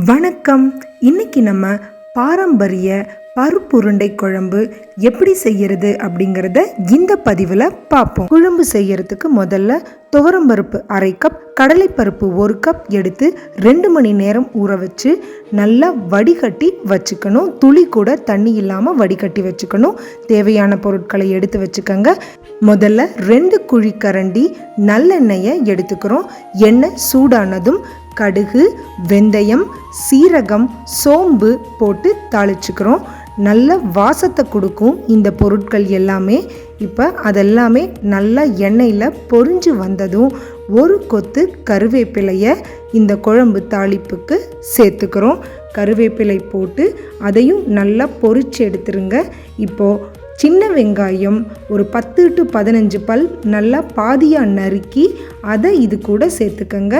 வணக்கம். இன்னைக்கு நம்ம பாரம்பரிய பருப்புருண்டை குழம்பு எப்படி செய்யறது அப்படிங்கிறத இந்த பதிவில் பார்ப்போம். குழம்பு செய்யறதுக்கு முதல்ல துவரம்பருப்பு 1/2 கப், கடலைப்பருப்பு 1 கப் எடுத்து 2 மணி நேரம் ஊற வச்சு நல்லா வடிகட்டி வச்சுக்கணும். துளி கூட தண்ணி இல்லாமல் வடிகட்டி வச்சுக்கணும். தேவையான பொருட்களை எடுத்து வச்சுக்கோங்க. முதல்ல 2 குழிக்கரண்டி நல்லெண்ணெயை எடுத்துக்கிறோம். எண்ணெய் சூடானதும் கடுகு, வெந்தயம், சீரகம், சோம்பு போட்டு தாளிச்சுக்கிறோம். நல்ல வாசத்தை கொடுக்கும் இந்த பொருட்கள் எல்லாமே. இப்போ அதெல்லாமே நல்லா எண்ணெயில் பொரிஞ்சு வந்ததும் ஒரு கொத்து கருவேப்பிலையை இந்த குழம்பு தாளிப்புக்கு சேர்த்துக்கிறோம். கருவேப்பிலை போட்டு அதையும் நல்லா பொரிச்சு எடுத்துருங்க. இப்போது சின்ன வெங்காயம் ஒரு 10 to 15 பல் நல்லா பாதியாக நறுக்கி அதை இது கூட சேர்த்துக்கங்க.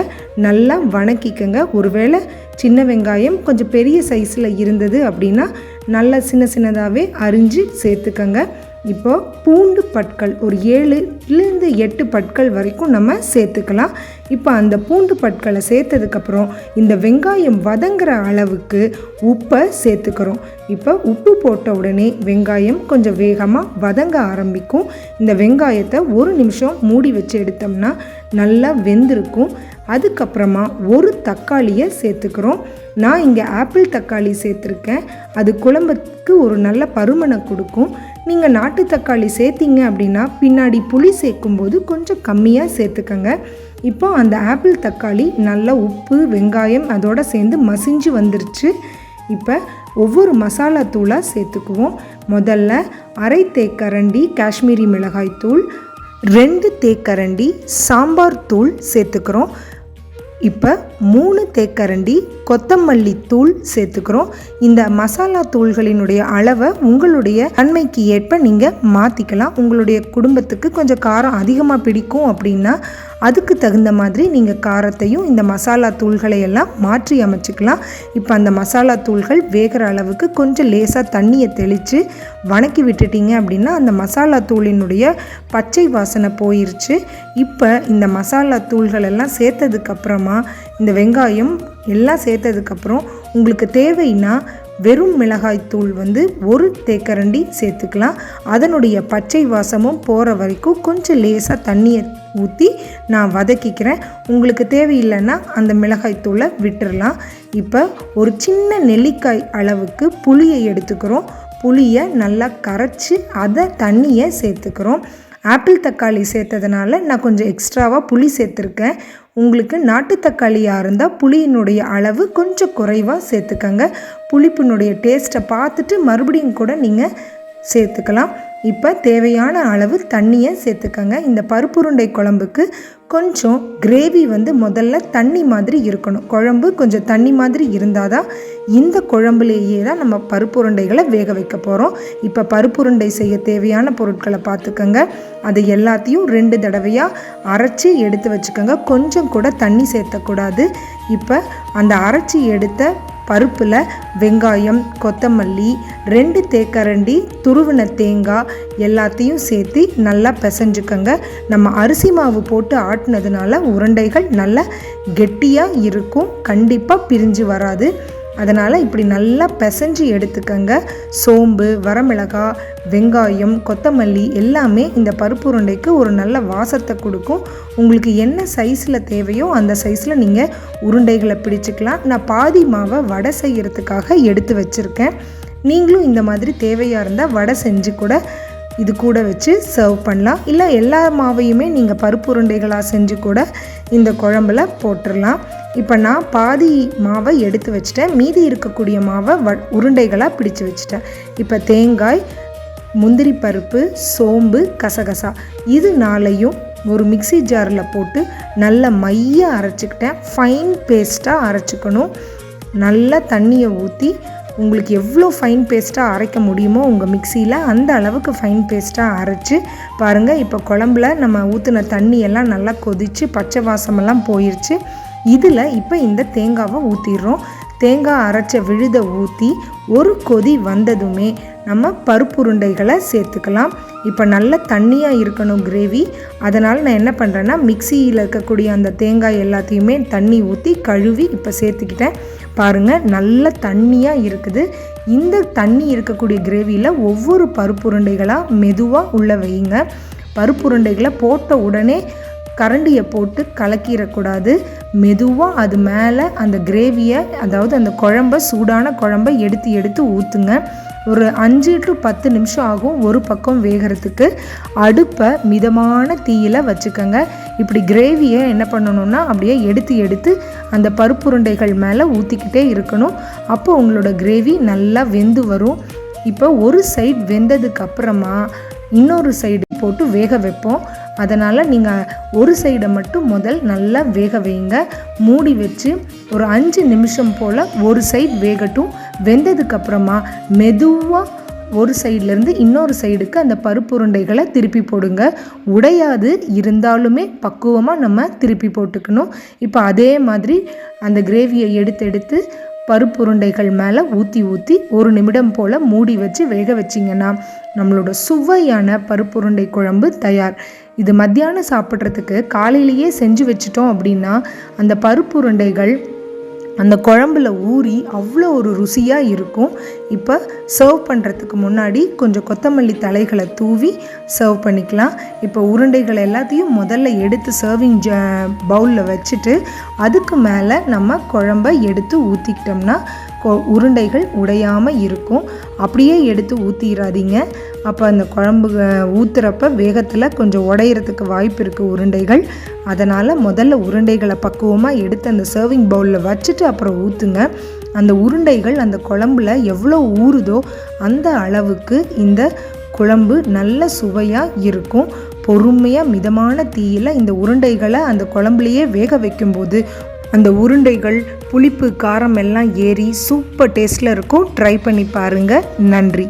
நல்லா வணக்கிக்கங்க. ஒருவேளை சின்ன வெங்காயம் கொஞ்சம் பெரிய சைஸில் இருந்தது அப்படின்னா நல்லா சின்னதாகவே அரிஞ்சு சேர்த்துக்கங்க. இப்போது பூண்டு பற்கள் ஒரு 7 to 8 பற்கள் வரைக்கும் நம்ம சேர்த்துக்கலாம். இப்போ அந்த பூண்டு பற்களை சேர்த்ததுக்கப்புறம் இந்த வெங்காயம் வதங்குற அளவுக்கு உப்பை சேர்த்துக்கிறோம். இப்போ உப்பு போட்ட உடனே வெங்காயம் கொஞ்சம் வேகமாக வதங்க ஆரம்பிக்கும். இந்த வெங்காயத்தை 1 நிமிஷம் மூடி வச்சு எடுத்தோம்னா நல்லா வெந்திருக்கும். அதுக்கப்புறமா ஒரு தக்காளியை சேர்த்துக்கிறோம். நான் இங்கே ஆப்பிள் தக்காளி சேர்த்துருக்கேன். அது குழம்புக்கு ஒரு நல்ல பருமனை கொடுக்கும். நீங்கள் நாட்டு தக்காளி சேர்த்திங்க அப்படின்னா பின்னாடி புளி சேர்க்கும்போது கொஞ்சம் கம்மியாக சேர்த்துக்கங்க. இப்போ அந்த ஆப்பிள் தக்காளி நல்லா உப்பு வெங்காயம் அதோடு சேர்ந்து மசிஞ்சு வந்துருச்சு. இப்போ ஒவ்வொரு மசாலா தூளாக சேர்த்துக்குவோம். முதல்ல 1/2 தேக்கரண்டி காஷ்மீரி மிளகாய் தூள், 2 தேக்கரண்டி சாம்பார் தூள் சேர்த்துக்கிறோம். இப்போ 3 தேக்கரண்டி கொத்தமல்லி தூள் சேர்த்துக்கிறோம். இந்த மசாலா தூள்களினுடைய அளவை உங்களுடைய தன்மைக்கு ஏற்ப நீங்கள் மாற்றிக்கலாம். உங்களுடைய குடும்பத்துக்கு கொஞ்சம் காரம் அதிகமாக பிடிக்கும் அப்படின்னா அதுக்கு தகுந்த மாதிரி நீங்கள் காரத்தையும் இந்த மசாலா தூள்களை எல்லாம் மாற்றி அமைச்சிக்கலாம். இப்போ அந்த மசாலா தூள்கள் வேகிற அளவுக்கு கொஞ்சம் லேசாக தண்ணியை தெளித்து வணக்கி விட்டுட்டீங்க அப்படின்னா அந்த மசாலா தூளினுடைய பச்சை வாசனை போயிருச்சு. இப்போ இந்த மசாலா தூள்கள் எல்லாம் சேர்த்ததுக்கப்புறமா இந்த வெங்காயம் எல்லாம் சேர்த்ததுக்கப்புறம் உங்களுக்கு தேவைன்னா வெறும் மிளகாய் தூள் 1 தேக்கரண்டி சேர்த்துக்கலாம். அதனுடைய பச்சை வாசமும் போகிற வரைக்கும் கொஞ்சம் லேசாக தண்ணியை ஊற்றி நான் வதக்கிக்கிறேன். உங்களுக்கு தேவையில்லைன்னா அந்த மிளகாய் தூளை விட்டுடலாம். இப்போ ஒரு சின்ன நெல்லிக்காய் அளவுக்கு புளியை எடுத்துக்கிறோம். புளியை நல்லா கரைச்சி அதை தண்ணியை சேர்த்துக்கிறோம். ஆப்பிள் தக்காளி சேர்த்ததுனால நான் கொஞ்சம் எக்ஸ்ட்ராவாக புளி சேர்த்துருக்கேன். உங்களுக்கு நாட்டு தக்காளியாக இருந்தால் புளியினுடைய அளவு கொஞ்சம் குறைவாக சேர்த்துக்கங்க. புளிப்பினுடைய டேஸ்ட்டை பார்த்துட்டு மறுபடியும் கூட நீங்கள் சேர்த்துக்கலாம். இப்போ தேவையான அளவு தண்ணியை சேர்த்துக்கங்க. இந்த பருப்புருண்டை குழம்புக்கு கொஞ்சம் கிரேவி முதல்ல தண்ணி மாதிரி இருக்கணும். குழம்பு கொஞ்சம் தண்ணி மாதிரி இருந்தால் தான் இந்த குழம்புலேயே தான் நம்ம பருப்புருண்டைகளை வேக வைக்க போகிறோம். இப்போ பருப்புருண்டை செய்ய தேவையான பொருட்களை பார்த்துக்கங்க. அதை எல்லாத்தையும் 2 தடவையாக அரைச்சி எடுத்து வச்சுக்கோங்க. கொஞ்சம் கூட தண்ணி சேர்த்தக்கூடாது. இப்போ அந்த அரைச்சி எடுத்த பருப்பில் வெங்காயம், கொத்தமல்லி, 2 தேக்கரண்டி துருவின தேங்காய் எல்லாத்தையும் சேர்த்து நல்லா பிசைஞ்சுக்கங்க. நம்ம அரிசி மாவு போட்டு ஆட்டினதுனால உருண்டைகள் நல்லா கெட்டியாக இருக்கும். கண்டிப்பாக பிரிஞ்சு வராது. அதனால் இப்படி நல்லா பிசைஞ்சு எடுத்துக்கங்க. சோம்பு, வரமிளகாய், வெங்காயம், கொத்தமல்லி எல்லாமே இந்த பருப்பு உருண்டைக்கு ஒரு நல்ல வாசத்தை கொடுக்கும். உங்களுக்கு என்ன சைஸில் தேவையோ அந்த சைஸில் நீங்கள் உருண்டைகளை பிடிச்சிக்கலாம். நான் பாதி மாவை வடை செய்கிறதுக்காக எடுத்து வச்சுருக்கேன். நீங்களும் இந்த மாதிரி தேவையாக இருந்தால் வடை செஞ்சு கூட இது கூட வச்சு சர்வ் பண்ணலாம். இல்லை எல்லா மாவையுமே நீங்கள் பருப்பு உருண்டைகளாக செஞ்சு கூட இந்த குழம்புல போட்டுடலாம். இப்போ நான் பாதி மாவை எடுத்து வச்சிட்டேன். மீதி இருக்கக்கூடிய மாவை உருண்டைகளாக பிடிச்சு வச்சிட்டேன். இப்போ தேங்காய், முந்திரி பருப்பு, சோம்பு, கசகசா இது 4ஐயும் ஒரு மிக்ஸி ஜாரில் போட்டு நல்லா மையாக அரைச்சிக்கிட்டேன். ஃபைன் பேஸ்ட்டாக அரைச்சிக்கணும். நல்லா தண்ணியை ஊற்றி உங்களுக்கு எவ்வளோ ஃபைன் பேஸ்ட்டாக அரைக்க முடியுமோ உங்கள் மிக்சியில் அந்த அளவுக்கு ஃபைன் பேஸ்ட்டாக அரைச்சி பாருங்கள். இப்போ குழம்புல நம்ம ஊற்றின தண்ணியெல்லாம் நல்லா கொதித்து பச்சை வாசமெல்லாம் போயிடுச்சு. இதில் இப்போ இந்த தேங்காவை ஊற்றிடுறோம். தேங்காய் அரைச்ச விழுதை ஊற்றி ஒரு கொதி வந்ததுமே நம்ம பருப்புருண்டைகளை சேர்த்துக்கலாம். இப்போ நல்ல தண்ணியாக இருக்கணும் கிரேவி. அதனால் நான் என்ன பண்ணுறேன்னா மிக்சியில் இருக்கக்கூடிய அந்த தேங்காய் எல்லாத்தையுமே தண்ணி ஊற்றி கழுவி இப்போ சேர்த்துக்கிட்டேன். பாருங்கள் நல்ல தண்ணியாக இருக்குது. இந்த தண்ணி இருக்கக்கூடிய கிரேவியில் ஒவ்வொரு பருப்புருண்டைகளாக மெதுவாக உள்ளே வையுங்க. பருப்புருண்டைகளை போட்ட உடனே கரண்டியை போட்டு கலக்கிடக்கூடாது. மெதுவாக அது மேலே அந்த கிரேவியை, அதாவது அந்த குழம்பை, சூடான குழம்பை எடுத்து எடுத்து ஊற்றுங்க. ஒரு 5 to 10 நிமிஷம் ஆகும் ஒரு பக்கம் வேகிறதுக்கு. அடுப்பை மிதமான தீயில் வச்சுக்கோங்க. இப்படி கிரேவியை என்ன பண்ணணும்னா அப்படியே எடுத்து எடுத்து அந்த பருப்புருண்டைகள் மேலே ஊற்றிக்கிட்டே இருக்கணும். அப்போ உங்களோட கிரேவி நல்லா வெந்து வரும். இப்போ ஒரு சைடு வெந்ததுக்கு அப்புறமா இன்னொரு சைடு போட்டு வேக வைப்போம். அதனால் நீங்கள் ஒரு சைடை மட்டும் முதல் நல்லா வேக வைங்க. மூடி வச்சு ஒரு 5 நிமிஷம் போல் ஒரு சைடு வேகட்டும். வெந்ததுக்கப்புறமா மெதுவாக ஒரு சைட்லேருந்து இன்னொரு சைடுக்கு அந்த பருப்புருண்டைகளை திருப்பி போடுங்க. உடையாது, இருந்தாலுமே பக்குவமாக நம்ம திருப்பி போட்டுக்கணும். இப்போ அதே மாதிரி அந்த கிரேவியை எடுத்து பருப்புருண்டைகள் மேலே ஊற்றி ஊற்றி 1 நிமிடம் போல் மூடி வச்சு வேக வச்சிங்கன்னா நம்மளோட சுவையான பருப்புருண்டை குழம்பு தயார். இது மத்தியானம் சாப்பிட்றதுக்கு காலையிலேயே செஞ்சு வச்சிட்டோம் அப்படின்னா அந்த பருப்புருண்டைகள் அந்த குழம்புல ஊறி அவ்வளோ ஒரு ருசியாக இருக்கும். இப்போ சர்வ் பண்ணுறதுக்கு முன்னாடி கொஞ்சம் கொத்தமல்லி தலைகளை தூவி சர்வ் பண்ணிக்கலாம். இப்போ உருண்டைகள் எல்லாத்தையும் முதல்ல எடுத்து சர்விங் பவுலில் வச்சுட்டு அதுக்கு மேலே நம்ம குழம்பை எடுத்து ஊற்றிக்கிட்டோம்னா உருண்டைகள் உடையாமல் இருக்கும். அப்படியே எடுத்து ஊற்றிடாதீங்க. அப்போ அந்த குழம்பு ஊற்றுறப்ப வேகத்தில் கொஞ்சம் உடையிறதுக்கு வாய்ப்பு இருக்குது உருண்டைகள். அதனால் முதல்ல உருண்டைகளை பக்குவமாக எடுத்து அந்த சர்விங் பவுலில் வச்சுட்டு அப்புறம் ஊற்றுங்க. அந்த உருண்டைகள் அந்த குழம்புல எவ்வளோ ஊறுதோ அந்த அளவுக்கு இந்த குழம்பு நல்ல சுவையாக இருக்கும். பொறுமையாக மிதமான தீயில் இந்த உருண்டைகளை அந்த குழம்புலையே வேக வைக்கும்போது அந்த உருண்டைகள் புளிப்பு காரம் எல்லாம் ஏறி சூப்பர் டேஸ்ட்டில் இருக்கும். ட்ரை பண்ணி பாருங்கள். நன்றி.